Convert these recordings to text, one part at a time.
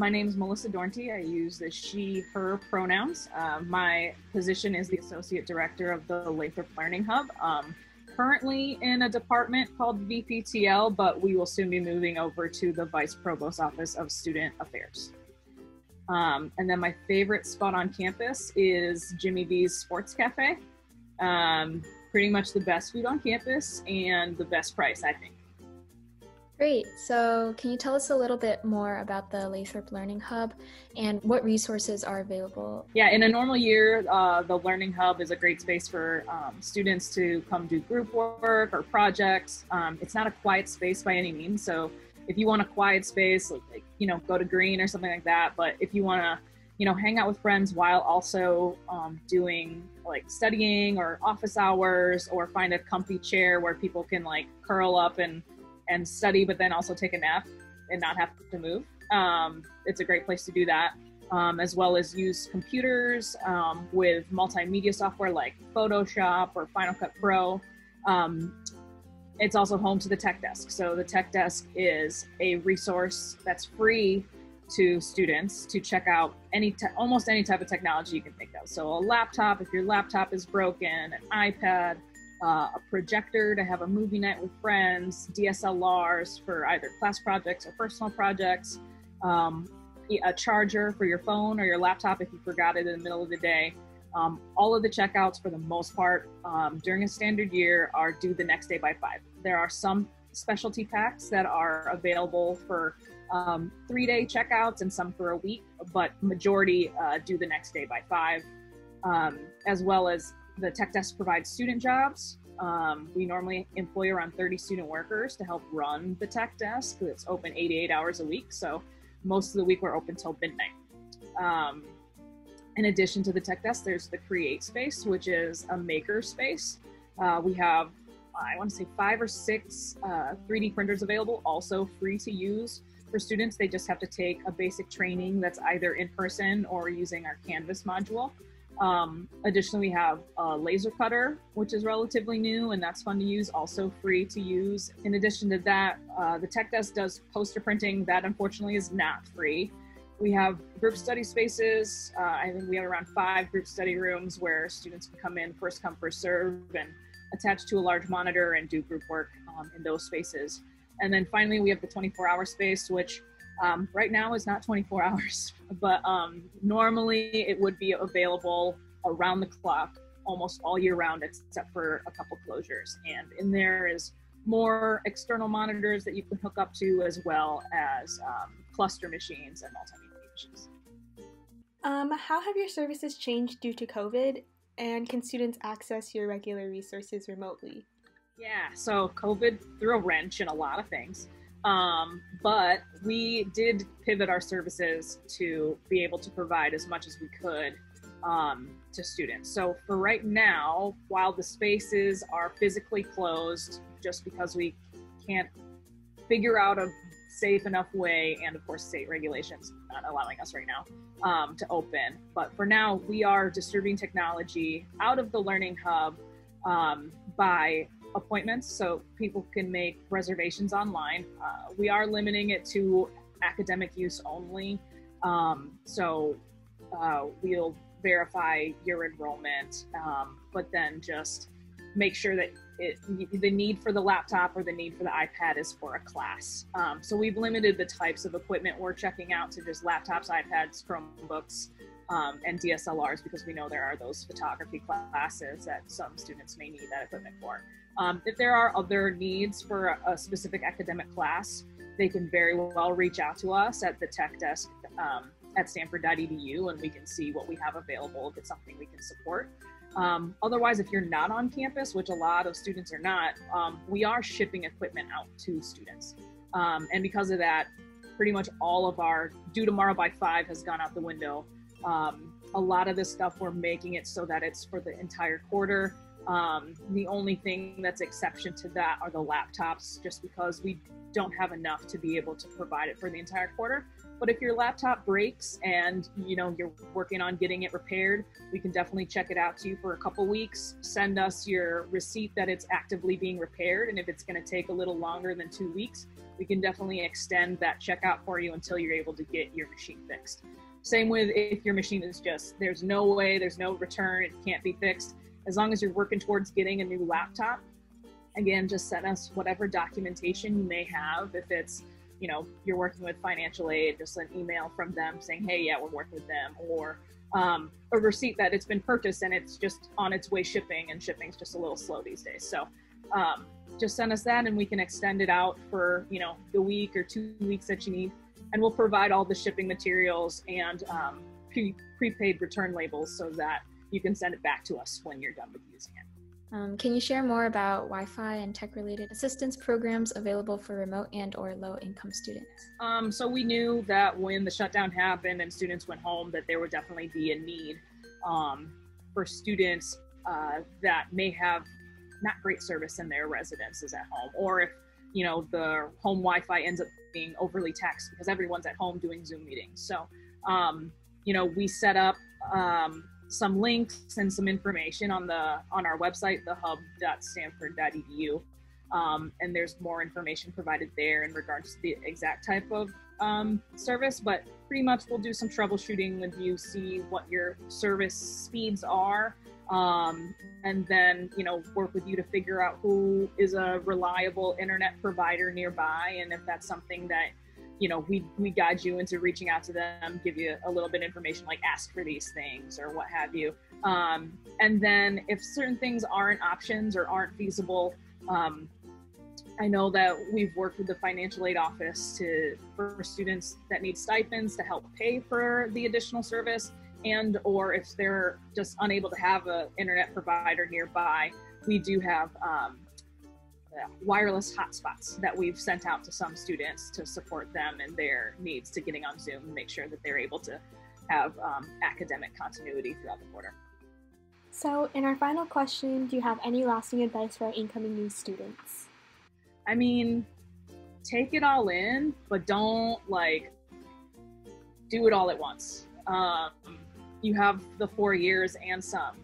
My name is Melissa Dornty. I use the she, her pronouns. My position is the Associate Director of the Lathrop Learning Hub. Currently in a department called VPTL, but we will soon be moving over to the Vice Provost Office of Student Affairs. And then my favorite spot on campus is Jimmy B's Sports Cafe. Pretty much the best food on campus and the best price, I think. Great. So can you tell us a little bit more about the Lathrop Learning Hub and what resources are available? Yeah, in a normal year, the Learning Hub is a great space for students to come do group work or projects. It's not a quiet space by any means. So if you want a quiet space, like, go to Green or something like that. But if you want to, hang out with friends while also doing like studying or office hours, or find a comfy chair where people can like curl up and study, but then also take a nap and not have to move. It's a great place to do that, as well as use computers with multimedia software like Photoshop or Final Cut Pro. It's also home to the Tech Desk. So the Tech Desk is a resource that's free to students to check out almost any type of technology you can think of. So a laptop, if your laptop is broken, an iPad, a projector to have a movie night with friends, DSLRs for either class projects or personal projects, a charger for your phone or your laptop if you forgot it in the middle of the day. All of the checkouts, for the most part, during a standard year are due the next day by 5. There are some specialty packs that are available for 3-day checkouts and some for a week, but majority due the next day by 5, as well as the Tech Desk provides student jobs. We normally employ around 30 student workers to help run the Tech Desk. It's open 88 hours a week, so most of the week we're open till midnight. In addition to the Tech Desk, there's the Create Space, which is a maker space. We have, I want to say 5 or 6 3D printers available, also free to use for students. They just have to take a basic training that's either in person or using our Canvas module. Additionally, we have a laser cutter, which is relatively new and that's fun to use, also free to use. In addition to that, the Tech Desk does poster printing. That unfortunately is not free. We have group study spaces. I think we have around 5 group study rooms where students can come in, first come, first serve, and attach to a large monitor and do group work in those spaces. And then finally, we have the 24-hour space, which right now is not 24 hours, but normally it would be available around the clock almost all year round, except for a couple closures. And in there is more external monitors that you can hook up to, as well as cluster machines and multimedia machines. How have your services changed due to COVID, and can students access your regular resources remotely? Yeah, so COVID threw a wrench in a lot of things. But we did pivot our services to be able to provide as much as we could to students. So for right now, while the spaces are physically closed just because we can't figure out a safe enough way, and of course state regulations not allowing us right now to open. But for now, we are distributing technology out of the Learning Hub by appointments, so people can make reservations online. We are limiting it to academic use only. So we'll verify your enrollment, but then just make sure that the need for the laptop or the need for the iPad is for a class. So we've limited the types of equipment we're checking out to just laptops, iPads, Chromebooks, and DSLRs, because we know there are those photography classes that some students may need that equipment for. If there are other needs for a specific academic class, they can very well reach out to us at the Tech Desk at stanford.edu, and we can see what we have available if it's something we can support. Otherwise, if you're not on campus, which a lot of students are not, we are shipping equipment out to students. And because of that, pretty much all of our due tomorrow by 5 has gone out the window. A lot of this stuff, we're making it so that it's for the entire quarter. The only thing that's exception to that are the laptops, just because we don't have enough to be able to provide it for the entire quarter. But if your laptop breaks and you're working on getting it repaired, we can definitely check it out to you for a couple weeks. Send us your receipt that it's actively being repaired, and if it's going to take a little longer than 2 weeks, we can definitely extend that checkout for you until you're able to get your machine fixed. Same with if your machine is just, there's no way, there's no return, it can't be fixed. As long as you're working towards getting a new laptop, again, just send us whatever documentation you may have. If it's, you're working with financial aid, just an email from them saying, hey, yeah, we're working with them, or a receipt that it's been purchased and it's just on its way shipping, and shipping's just a little slow these days. So just send us that and we can extend it out for, the week or 2 weeks that you need. And we'll provide all the shipping materials and prepaid return labels so that you can send it back to us when you're done with using it. Can you share more about Wi-Fi and tech-related assistance programs available for remote and or low-income students? So we knew that when the shutdown happened and students went home, that there would definitely be a need for students that may have not great service in their residences at home, or if the home Wi-Fi ends up being overly taxed because everyone's at home doing Zoom meetings. So we set up some links and some information on our website, thehub.stanford.edu, and there's more information provided there in regards to the exact type of service. But pretty much we'll do some troubleshooting with you, see what your service speeds are, and then work with you to figure out who is a reliable internet provider nearby, and if that's something that we guide you into reaching out to them, give you a little bit of information, like ask for these things or what have you. And then if certain things aren't options or aren't feasible, I know that we've worked with the financial aid office for students that need stipends to help pay for the additional service, and or if they're just unable to have an internet provider nearby, we do have wireless hotspots that we've sent out to some students to support them and their needs to getting on Zoom and make sure that they're able to have academic continuity throughout the quarter. So in our final question, do you have any lasting advice for our incoming new students? I mean, take it all in, but don't do it all at once. You have the 4 years and some,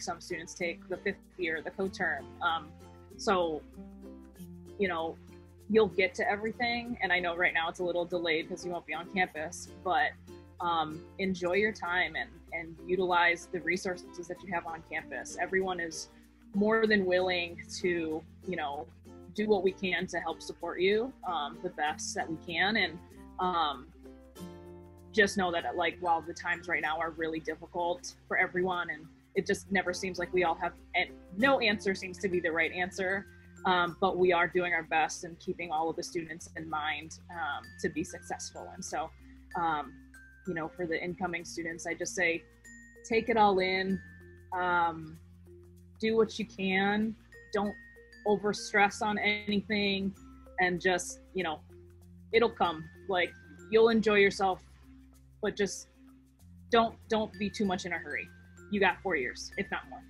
some students take the 5th year, the co-term. So, you'll get to everything. And I know right now it's a little delayed because you won't be on campus, but enjoy your time and utilize the resources that you have on campus. Everyone is more than willing to, do what we can to help support you the best that we can. And just know that while the times right now are really difficult for everyone, and it just never seems like we all have, and no answer seems to be the right answer, but we are doing our best and keeping all of the students in mind to be successful. And so, for the incoming students, I just say, take it all in, do what you can, don't over stress on anything, and just, it'll come. You'll enjoy yourself, but just don't be too much in a hurry. You got 4 years, if not more.